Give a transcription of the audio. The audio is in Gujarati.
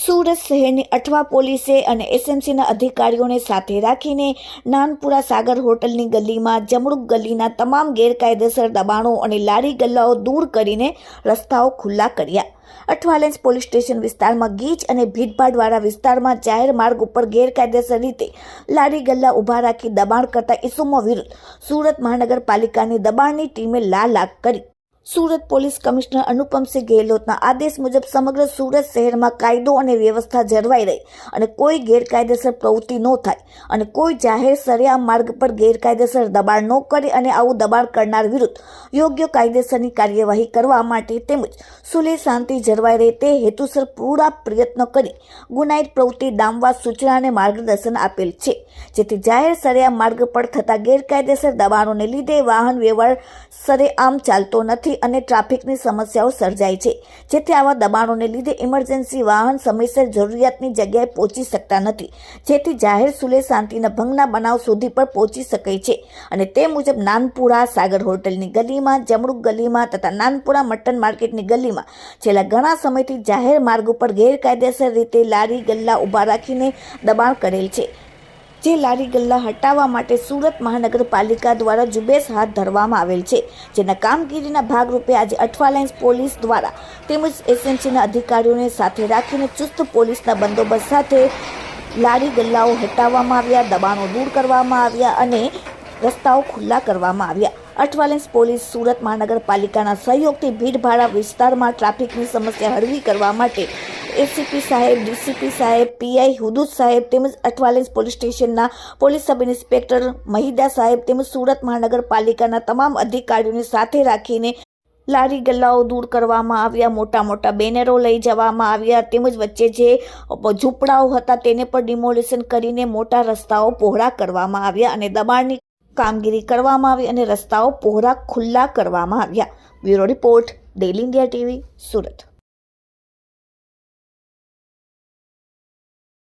સુરત શહેરની અઠવા પોલીસે અને એસએમસીના અધિકારીઓને સાથે રાખીને નાનપુરા સાગર હોટલની ગલીમાં જમરૂક ગલીના તમામ ગેરકાયદેસર દબાણો અને લારી ગલ્લાઓ દૂર કરીને રસ્તાઓ ખુલ્લા કર્યા। અઠવાલેન્સ પોલીસ સ્ટેશન વિસ્તારમાં ગીચ અને ભીડભાડવાળા વિસ્તારમાં જાહેર માર્ગ ઉપર ગેરકાયદેસર રીતે લારી ગલ્લા ઊભા રાખી દબાણ કરતા ઇસમો વિરુદ્ધ સુરત મહાનગરપાલિકાની દબાણની ટીમે લાલાક કરી। સુરત પોલીસ કમિશનર અનુપમસિંહ ગેહલોતના આદેશ મુજબ સમગ્ર સુરત શહેરમાં કાયદો અને વ્યવસ્થા જળવાઈ રહી અને કોઈ ગેરકાયદેસર પ્રવૃત્તિ ન થાય અને કોઈ જાહેર સરેઆમ માર્ગ પર ગેરકાયદેસર દબાણ ન કરે અને આવું દબાણ કરનાર વિરુદ્ધ યોગ્ય કાયદેસરની કાર્યવાહી કરવા માટે તેમજ સુલેહ શાંતિ જળવાઈ રહે તે હેતુસર પૂરા પ્રયત્નો કરી ગુનાહિત પ્રવૃત્તિ ડામવા સૂચના અને માર્ગદર્શન આપેલ છે, જેથી જાહેર સરેઆમ માર્ગ પર થતા ગેરકાયદેસર દબાણોને લીધે વાહન વ્યવહાર સરેઆમ ચાલતો નથી અને ટ્રાફિકની સમસ્યાઓ સર્જાય છે, જેથી આવા દબાણોને લીધે ઇમરજન્સી વાહન સમયસર જરૂરિયાતની જગ્યાએ પહોંચી શકતા નથી, જેથી જાહેર સુલેહ શાંતિના ભંગના બનાવ સુધી પર પહોંચી શકે છે અને તે મુજબ નાનપુરા સાગર હોટલની ગલીમાં, જમરૂક ગલીમાં તથા નાનપુરા મટન માર્કેટની ગલીમાં છેલ્લા ઘણા સમયથી જાહેર માર્ગ ઉપર ગેરકાયદેસર રીતે લારી ગલ્લા ઊભા રાખીને દબાણ કરેલ છે, જે લારી ગલ્લા હટાવવા માટે સુરત મહાનગરપાલિકા દ્વારા ઝુંબેશ હાથ ધરવામાં આવેલ છે, જેના કામગીરીના ભાગરૂપે આજે અઠવાલાઇન્સ પોલીસ દ્વારા તેમજ એસએમસીના અધિકારીઓને સાથે રાખીને ચુસ્ત પોલીસના બંદોબસ્ત સાથે લારી ગલ્લાઓ હટાવવામાં આવ્યા, દબાણો દૂર કરવામાં આવ્યા અને રસ્તાઓ ખુલ્લા કરવામાં આવ્યા। અઠવાલેન્સ પોલીસ સુરત મહાનગરપાલિકાના સહયોગથી ભીડભાડા વિસ્તારમાં ટ્રાફિકની સમસ્યા હળવી કરવા માટે એસીપી સાહેબ, ડીસીપી સાહેબ, પીઆઈ હુદુદ સાહેબ તેમજ અઠવાલેન્સ પોલીસ સ્ટેશનના પોલીસ સબ ઇન્સ્પેક્ટર મહિદા સાહેબ તેમજ સુરત મહાનગરપાલિકાના તમામ અધિકારીઓને સાથે રાખીને લારી ગલ્લાઓ દૂર કરવામાં આવ્યા, મોટા મોટા બેનરો લઈ જવામાં આવ્યા તેમજ વચ્ચે જે ઝૂંપડાઓ હતા તેને પણ ડિમોલિશન કરીને મોટા રસ્તાઓ પહોળા કરવામાં આવ્યા અને દબાણની કામગીરી કરવામાં આવી અને રસ્તાઓ પહોળા ખુલ્લા કરવામાં આવ્યા। Bureau report, daily India TV, Surat.